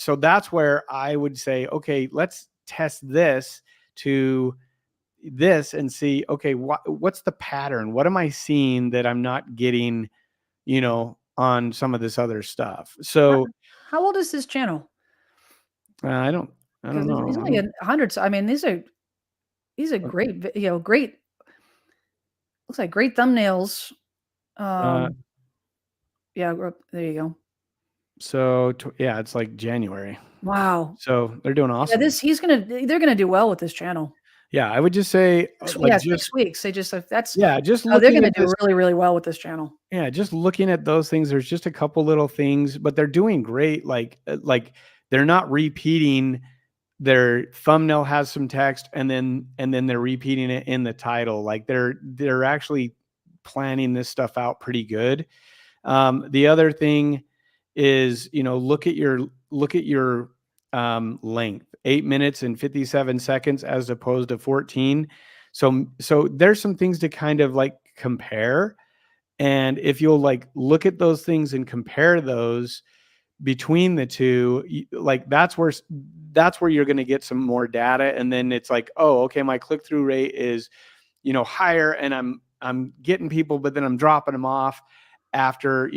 so that's where I would say, okay, let's test this to this and see, okay, what's the pattern? What am I seeing that I'm not getting, on some of this other stuff? So How old is this channel? I don't know. He's only in hundreds. I mean, these are great, great. Looks like great thumbnails. Yeah, there you go. So yeah, it's like January. Wow. So they're doing awesome. Yeah, they're gonna do well with this channel. Yeah, I would just say, Yeah, 6 weeks. They just that's just they're looking gonna at do this, really, really well with this channel. yeah, just looking at those things. There's just a couple little things, but they're doing great. Like they're not repeating. Their thumbnail has some text, and then they're repeating it in the title. Like, they're actually planning this stuff out pretty good. The other thing is, look at your length, 8 minutes and 57 seconds as opposed to 14. So there's some things to kind of like compare. And if you'll like look at those things and compare those between the two, like that's where you're going to get some more data. And then it's like, oh, okay, my click-through rate is, higher, and I'm getting people, but then I'm dropping them off after,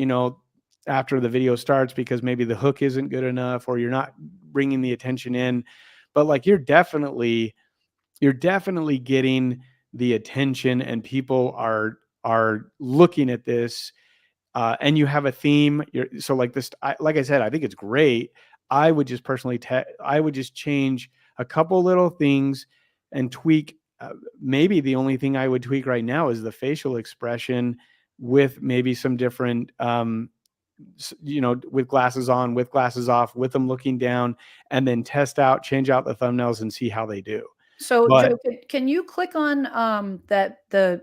after the video starts, because maybe the hook isn't good enough, or you're not bringing the attention in. But like you're definitely getting the attention, and people are looking at this, and you have a theme. So like this, like I said, I think it's great. I would just personally, I would just change a couple little things and tweak. Maybe the only thing I would tweak right now is the facial expression, with maybe some different, with glasses on, with glasses off, with them looking down, and then change out the thumbnails and see how they do. So, But Joe, can you click on the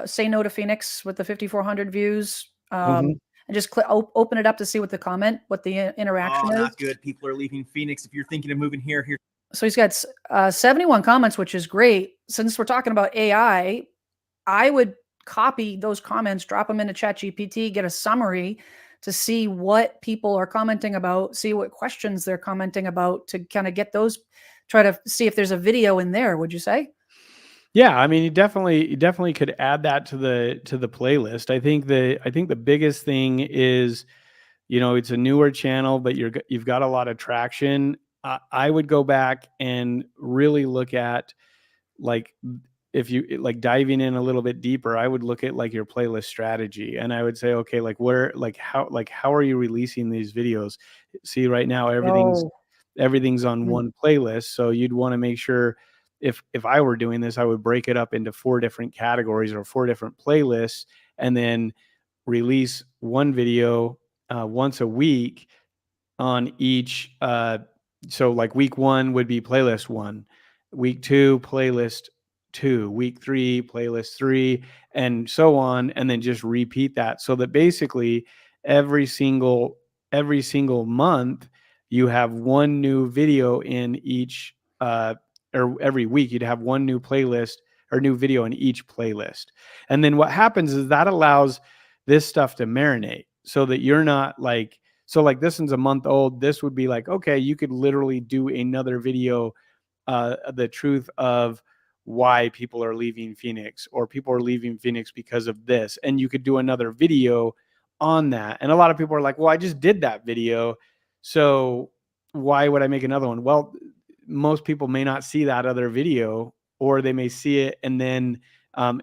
say no to Phoenix with the 5,400 views, Mhm. and just open it up to see what the interaction Oh, is? not good. People are leaving Phoenix. If you're thinking of moving here. So he's got 71 comments, which is great. Since we're talking about AI, I would copy those comments, drop them into ChatGPT, get a summary to see what people are commenting about, see what questions they're commenting about, to kind of get those, try to see if there's a video in there, would you say? Yeah, I mean, you definitely could add that to the playlist. I think the biggest thing is, it's a newer channel, but you've got a lot of traction. I would go back and really look at, like, if you like diving in a little bit deeper, I would look at like your playlist strategy, and I would say, okay, like where, how are you releasing these videos? See, right now Oh, everything's on mm, one playlist, so you'd want to make sure, if I were doing this, I would break it up into 4 different categories or 4 different playlists, and then release one video once a week on each. So like week 1 would be playlist 1, week 2 playlist 2, week 3 playlist 3, and so on, and then just repeat that, so that basically every single month you have one new video in each, or every week you'd have one new playlist or new video in each playlist. And then what happens is that allows this stuff to marinate, so that you're not like, so like this one's a month old. This would be like, okay, you could literally do another video, the truth of why people are leaving Phoenix, or people are leaving Phoenix because of this. And you could do another video on that. And a lot of people are like, well, I just did that video, so why would I make another one? Well, most people may not see that other video, or they may see it and then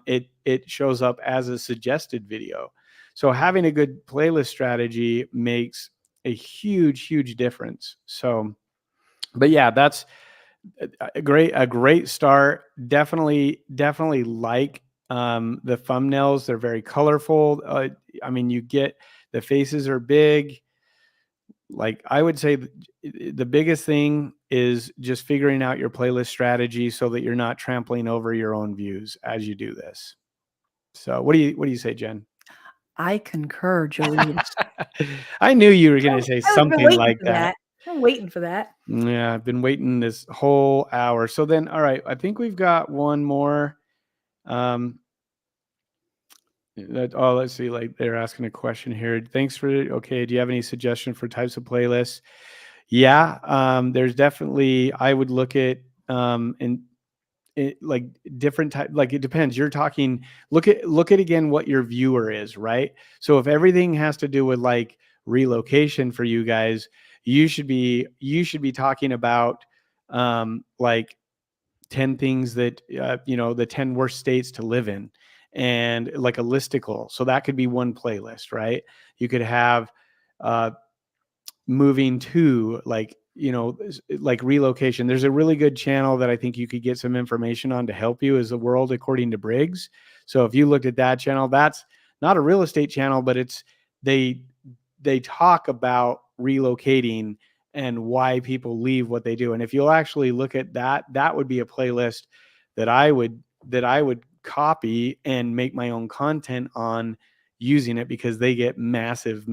it shows up as a suggested video. So having a good playlist strategy makes a huge difference. So, but yeah, that's a great start. Definitely like the thumbnails. They're very colorful. I mean, you get, the faces are big. Like, I would say the biggest thing is just figuring out your playlist strategy, so that you're not trampling over your own views as you do this. So what do you say, Jen? I concur, Joey. I knew you were going to say I've been something waiting like for that. that. I'm waiting for that. Yeah, I've been waiting this whole hour. So then, all right, I think we've got one more. Let's see. Like, they're asking a question here. Thanks for. Okay, do you have any suggestion for types of playlists? Yeah, there's definitely. I would look at like different type. Like, it depends. You're talking. Look at again what your viewer is, right? So if everything has to do with like relocation for you guys, you should be talking about like 10 things that, the 10 worst states to live in, and like a listicle. So that could be one playlist, right? You could have moving to, like, like relocation. There's a really good channel that I think you could get some information on to help you, is The World According to Briggs. So if you looked at that channel, that's not a real estate channel, but it's, they talk about relocating and why people leave what they do. And if you'll actually look at that, that would be a playlist that I would copy and make my own content on, using it, because they get massive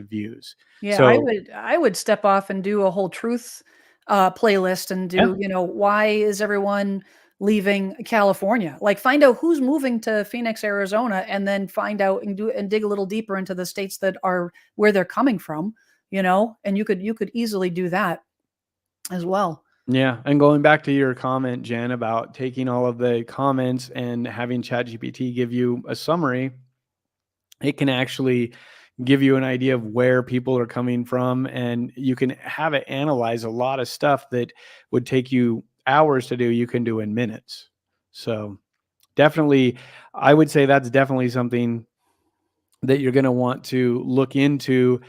views. Yeah, So I would step off and do a whole truth playlist and yeah, do, why is everyone leaving California. Like, find out who's moving to Phoenix, Arizona, and then find out and dig a little deeper into the states that are where they're coming from, and you could easily do that as well. Yeah. And going back to your comment, Jen, about taking all of the comments and having ChatGPT give you a summary, it can actually give you an idea of where people are coming from, and you can have it analyze a lot of stuff that would take you hours to do, you can do in minutes. So definitely, I would say that's definitely something that you're going to want to look into.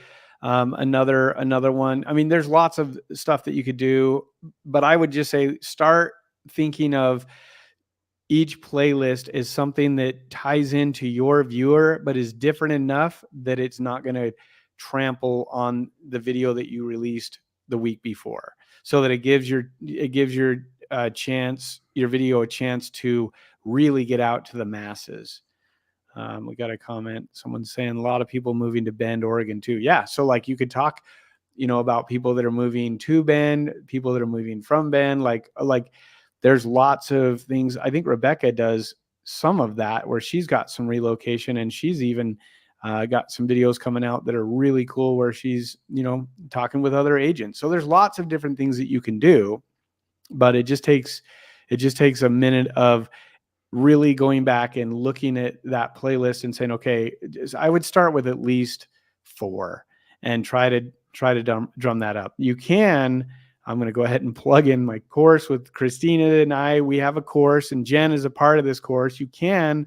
Another one, I mean, there's lots of stuff that you could do, but I would just say start thinking of each playlist is something that ties into your viewer, but is different enough that it's not going to trample on the video that you released the week before, so that it gives your video a chance to really get out to the masses. We got a comment. Someone's saying a lot of people moving to Bend, Oregon too. Yeah. So like you could talk, about people that are moving to Bend, people that are moving from Bend, like there's lots of things. I think Rebecca does some of that where she's got some relocation, and she's even got some videos coming out that are really cool where she's, talking with other agents. So there's lots of different things that you can do, but it just takes a minute of really going back and looking at that playlist and saying, okay, I would start with at least 4 and try to drum that up. I'm going to go ahead and plug in my course with Kristina and I. We have a course, and Jen is a part of this course. You can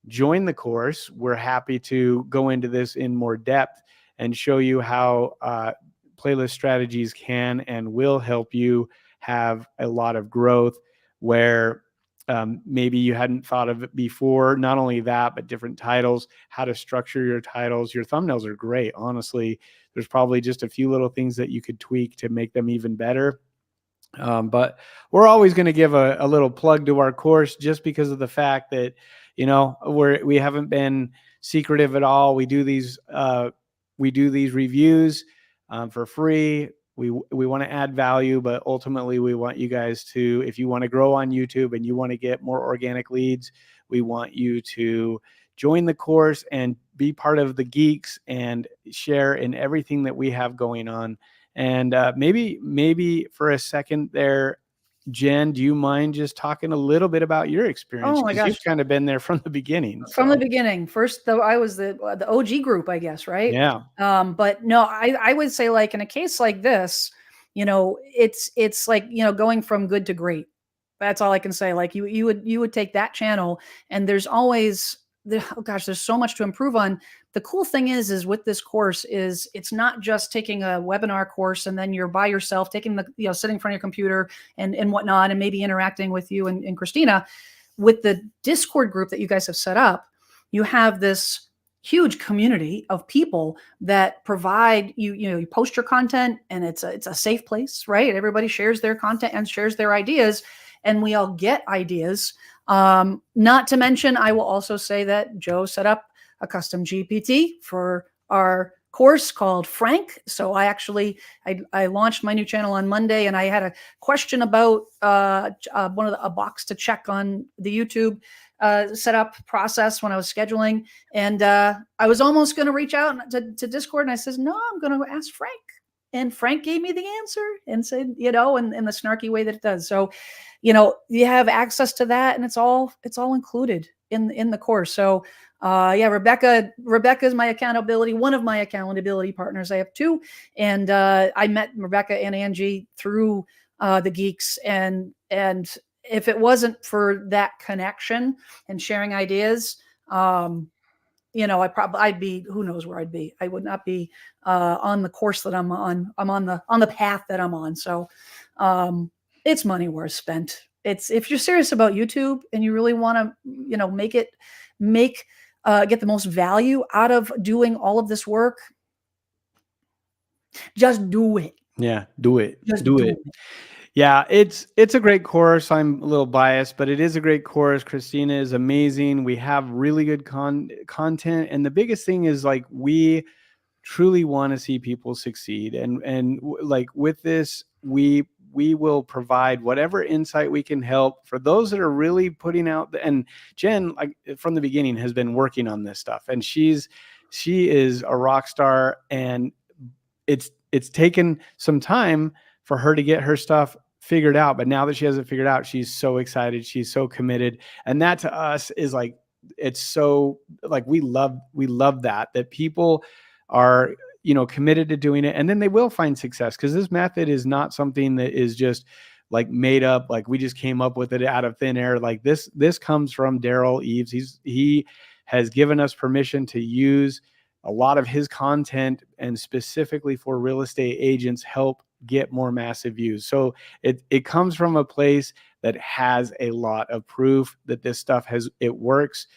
join the course. We're happy to go into this in more depth and show you how playlist strategies can and will help you have a lot of growth where maybe you hadn't thought of it before. Not only that, but different titles, how to structure your titles. Your thumbnails are great. Honestly, there's probably just a few little things that you could tweak to make them even better. But we're always going to give a little plug to our course, just because of the fact that, we haven't been secretive at all. We do these reviews for free. We want to add value, but ultimately we want you guys to, if you want to grow on YouTube and you want to get more organic leads, we want you to join the course and be part of the geeks and share in everything that we have going on. And maybe for a second there, Jen, do you mind just talking a little bit about your experience? Oh my gosh. You've kind of been there from the beginning. From the beginning. First, though, I was the OG group, I guess, right? Yeah. But no, I would say, like, in a case like this, it's like, going from good to great. That's all I can say. Like, you would take that channel, and there's always there's so much to improve on. The cool thing is with this course is it's not just taking a webinar course and then you're by yourself taking sitting in front of your computer and whatnot, and maybe interacting with you and Kristina. With the Discord group that you guys have set up, you have this huge community of people that provide you post your content, and it's a safe place, right? Everybody shares their content and shares their ideas, and we all get ideas. Not to mention, I will also say that Joe set up a custom GPT for our course called Frank. So I launched my new channel on Monday, and I had a question about a box to check on the YouTube setup process when I was scheduling. And I was almost going to reach out to Discord, and I says, no, I'm going to ask Frank. And Frank gave me the answer and said, in the snarky way that it does. So, you have access to that, and it's all included in the course. So, Rebecca is my accountability, one of my accountability partners. I have 2, and I met Rebecca and Angie through the Geeks, and if it wasn't for that connection and sharing ideas, I'd be, who knows where I'd be. I would not be on the course that I'm on. I'm on the path that I'm on. So it's money well spent. It's, if you're serious about YouTube and you really want to, get the most value out of doing all of this work, just do it. Yeah, do it. Just do it. Yeah, it's a great course. I'm a little biased, but it is a great course. Kristina is amazing. We have really good content, and the biggest thing is, like, we truly want to see people succeed. And like with this, we we will provide whatever insight we can help for those that are really putting out and Jen, like from the beginning, has been working on this stuff, and she is a rock star, and it's taken some time for her to get her stuff figured out, but now that she has it figured out, she's so excited, she's so committed, and that to us is like, it's so like we love that people are, you know, committed to doing it, and then they will find success, because this method is not something that is just like made up, like we just came up with it out of thin air. Like this comes from Daryl Eves. He has given us permission to use a lot of his content, and specifically for real estate agents, help get more massive views. So it comes from a place that has a lot of proof that this stuff it works.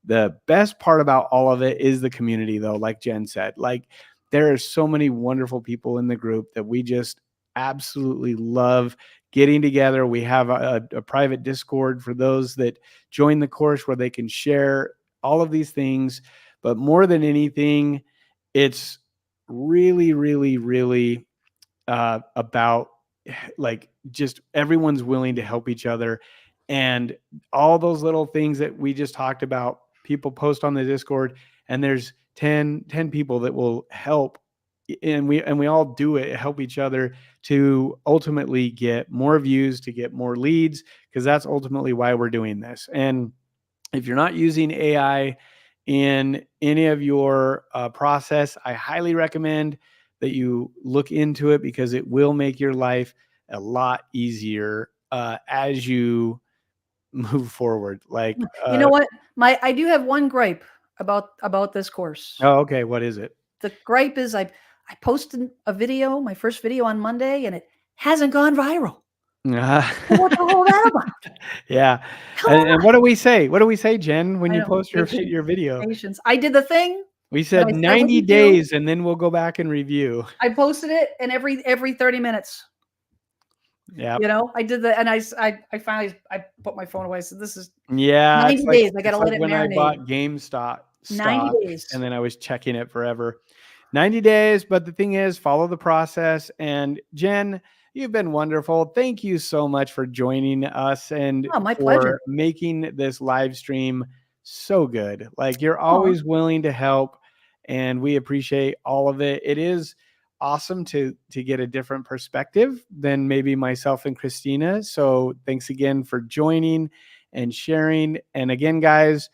The best part about all of it is the community, though, like Jen said. Like, there are so many wonderful people in the group that we just absolutely love getting together. We have a private Discord for those that join the course, where they can share all of these things. But more than anything, it's really, really, really about like just everyone's willing to help each other, and all those little things that we just talked about. People post on the Discord, and there's 10 people that will help, and we all do it, help each other to ultimately get more views, to get more leads, because that's ultimately why we're doing this. And if you're not using AI in any of your process, I highly recommend that you look into it, because it will make your life a lot easier as you move forward. Like, You know what? I do have one gripe about this course. oh, okay. What is it? The gripe is I posted a video, my first video on Monday, and it hasn't gone viral. What the hell is that about? Yeah. Come And what do we say? What do we say, Jen, when I you know. post your video? Patience. I did the thing. We said I said 90 what you do. days, and then we'll go back and review. I posted it, and every 30 minutes. Yeah. You know, I did and I finally put my phone away. So this is Yeah. 90 days. I got to let it when I marinate. bought GameStop 90 stock, days. and then I was checking it forever. 90 days. But the thing is, follow the process. And Jen, you've been wonderful. Thank you so much for joining us, and Oh, my for pleasure. making this live stream so good. Like, you're always willing to help, and we appreciate all of it. It is awesome to get a different perspective than maybe myself and Kristina. So thanks again for joining and sharing. And again, guys,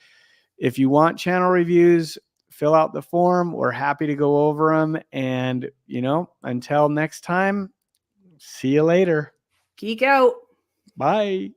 if you want channel reviews, fill out the form. We're happy to go over them. And, you know, until next time, see you later. Geek out. Bye.